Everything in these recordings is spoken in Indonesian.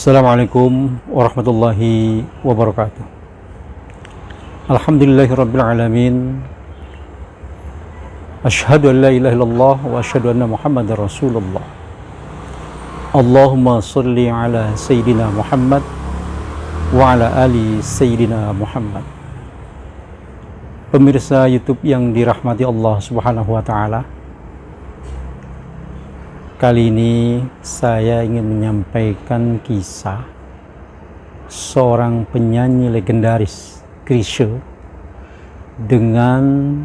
Assalamualaikum warahmatullahi wabarakatuh. Alhamdulillahirabbil alamin. Asyhadu an la ilaha illallah wa asyhadu anna Muhammadar Rasulullah. Allahumma shalli ala sayyidina Muhammad wa ala ali sayyidina Muhammad. Pemirsa YouTube yang dirahmati Allah Subhanahu wa taala. Kali ini saya ingin menyampaikan kisah seorang penyanyi legendaris, Chrisye, dengan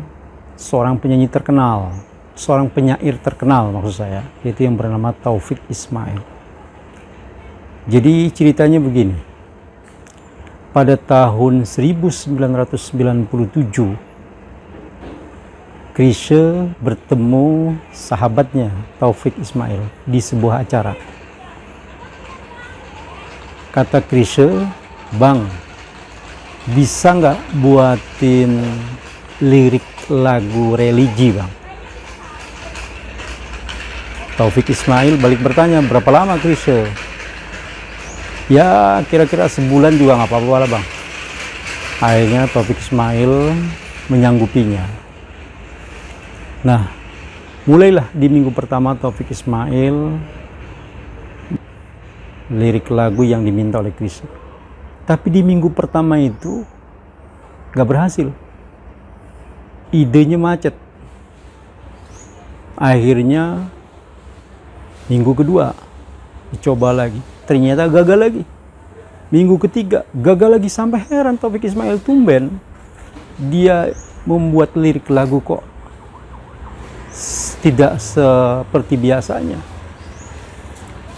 seorang penyanyi terkenal, seorang penyair terkenal maksud saya, yaitu yang bernama Taufik Ismail. Jadi ceritanya begini. Pada tahun 1997, Chrisye bertemu sahabatnya Taufik Ismail di sebuah acara. Kata Chrisye, "Bang, bisa nggak buatin lirik lagu religi, Bang?" Taufik Ismail balik bertanya, "Berapa lama, Chrisye?" "Ya, kira-kira sebulan juga nggak apa-apa lah, Bang." Akhirnya Taufik Ismail menyanggupinya. Nah, mulailah di minggu pertama Taufik Ismail lirik lagu yang diminta oleh Chrisye. Tapi di minggu pertama itu gak berhasil. Idenya macet. Akhirnya minggu kedua dicoba lagi. Ternyata gagal lagi. Minggu ketiga gagal lagi, sampai heran Taufik Ismail, tumben dia membuat lirik lagu kok tidak seperti biasanya.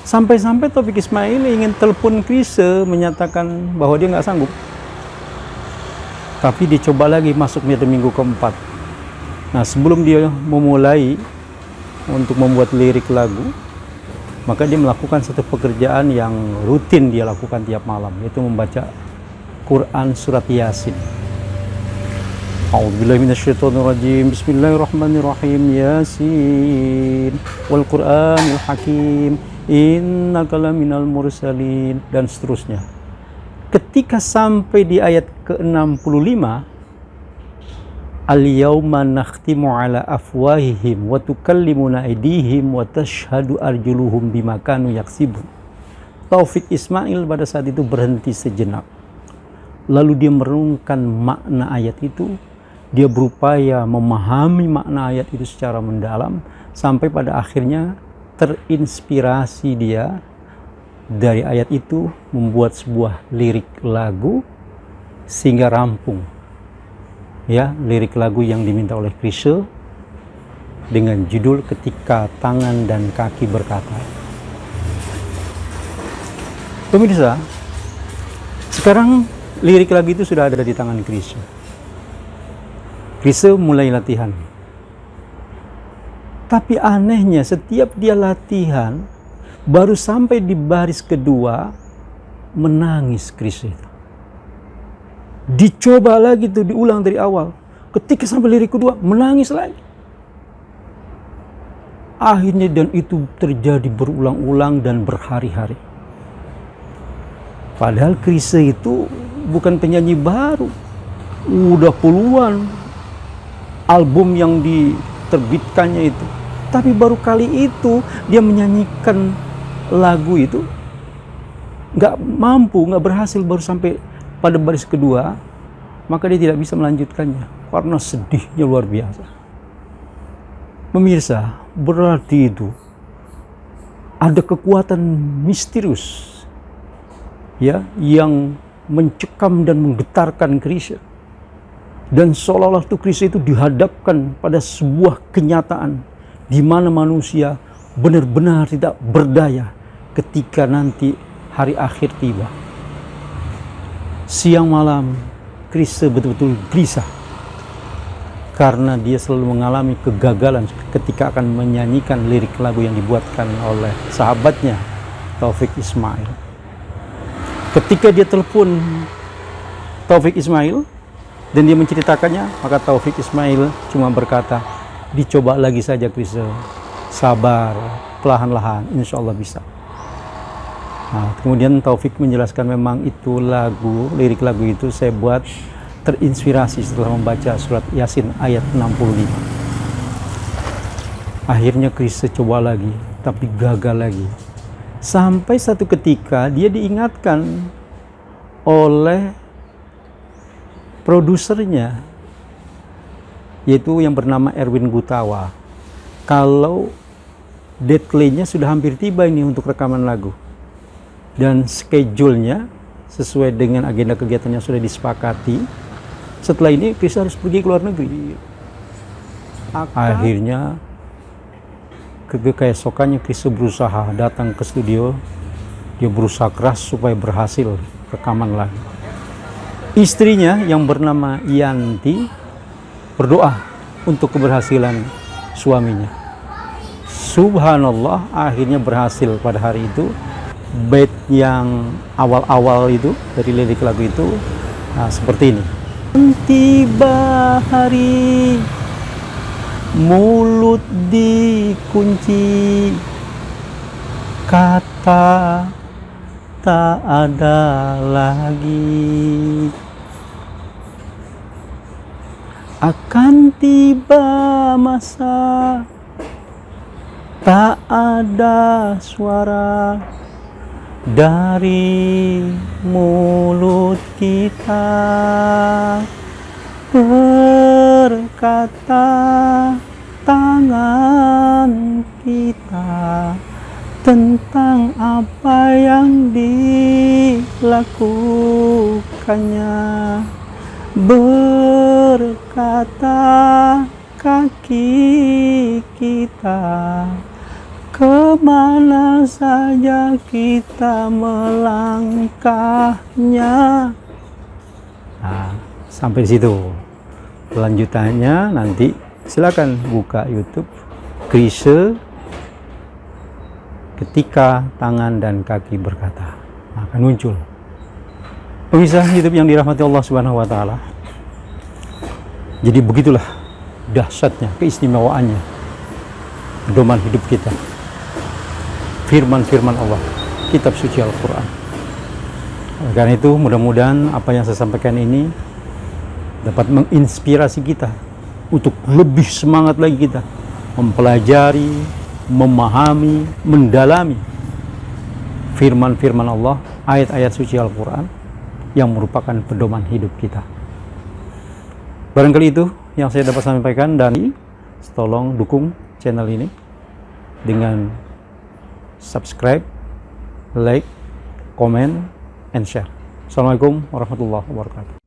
Sampai-sampai Taufik Ismail ingin telepon Chrisye menyatakan bahwa dia nggak sanggup. Tapi dicoba lagi, masuk minggu keempat. Nah, sebelum dia memulai untuk membuat lirik lagu, maka dia melakukan satu pekerjaan yang rutin dia lakukan tiap malam, yaitu membaca Quran surat Yasin. A'udzubillahi minasyaitonirrajim. Bismillahirrahmanirrahim. Yasin wal Qur'anil Hakim. Innaka laminal mursalin, dan seterusnya. Ketika sampai di ayat ke-65, al-yauma nakhtimu ala afwahihim wa tukallimuna aydihim wa tashhadu arjuluhum bima kanu yaksibun. Taufik Ismail pada saat itu berhenti sejenak. Lalu dia merenungkan makna ayat itu. Dia berupaya memahami makna ayat itu secara mendalam, sampai pada akhirnya terinspirasi dia dari ayat itu membuat sebuah lirik lagu sehingga rampung. Ya, lirik lagu yang diminta oleh Chrisye dengan judul Ketika Tangan dan Kaki Berkata. Pemirsa, sekarang lirik lagu itu sudah ada di tangan Chrisye. Chrisye mulai latihan. Tapi anehnya, setiap dia latihan, baru sampai di baris kedua, menangis Chrisye. Dicoba lagi tuh, diulang dari awal. Ketika sampai lirik kedua, menangis lagi. Akhirnya, dan itu terjadi berulang-ulang dan berhari-hari. Padahal Chrisye itu bukan penyanyi baru. Udah puluhan album yang diterbitkannya itu. Tapi baru kali itu dia menyanyikan lagu itu nggak mampu, nggak berhasil, baru sampai pada baris kedua, maka dia tidak bisa melanjutkannya karena sedihnya luar biasa. Pemirsa, berarti itu ada kekuatan misterius ya yang mencekam dan menggetarkan Chrisye. Dan seolah-olah Chrisye itu dihadapkan pada sebuah kenyataan di mana manusia benar-benar tidak berdaya ketika nanti hari akhir tiba. Siang malam Chrisye betul-betul gelisah karena dia selalu mengalami kegagalan ketika akan menyanyikan lirik lagu yang dibuatkan oleh sahabatnya Taufik Ismail. Ketika dia telepon Taufik Ismail dan dia menceritakannya, maka Taufik Ismail cuma berkata, "Dicoba lagi saja Chrisye, sabar, perlahan-lahan, insya Allah bisa." Nah, kemudian Taufik menjelaskan memang itu lirik lagu itu saya buat terinspirasi setelah membaca surat Yasin ayat 65. Akhirnya Chrisye coba lagi, tapi gagal lagi. Sampai satu ketika dia diingatkan oleh produsernya, yaitu yang bernama Erwin Gutawa, kalau deadline-nya sudah hampir tiba ini untuk rekaman lagu. Dan schedule-nya sesuai dengan agenda kegiatannya sudah disepakati. Setelah ini Chrisye harus pergi ke luar negeri. Akhirnya keesokannya Chrisye berusaha datang ke studio. Dia berusaha keras supaya berhasil rekaman lagi. Istrinya yang bernama Yanti berdoa untuk keberhasilan suaminya. Subhanallah, akhirnya berhasil pada hari itu. Bait yang awal-awal itu dari lirik lagu itu seperti ini. Tiba hari mulut dikunci, kata tak ada lagi. Akan tiba masa tak ada suara dari mulut kita, berkata tangan kita tentang apa yang dilakukannya, berkata kaki kita kemana saja kita melangkahnya. Nah, sampai di situ. Lanjutannya nanti silakan buka YouTube Chrisye ketika tangan dan kaki berkata. Nah, akan muncul. Pemirsa YouTube yang dirahmati Allah Subhanahu wa taala. Jadi begitulah dahsyatnya, keistimewaannya pedoman hidup kita. Firman-firman Allah, kitab suci Al-Quran. Karena itu mudah-mudahan apa yang saya sampaikan ini dapat menginspirasi kita untuk lebih semangat lagi kita mempelajari, memahami, mendalami firman-firman Allah, ayat-ayat suci Al-Quran yang merupakan pedoman hidup kita. Barangkali itu yang saya dapat sampaikan, dan tolong dukung channel ini dengan subscribe, like, comment, and share. Assalamualaikum warahmatullahi wabarakatuh.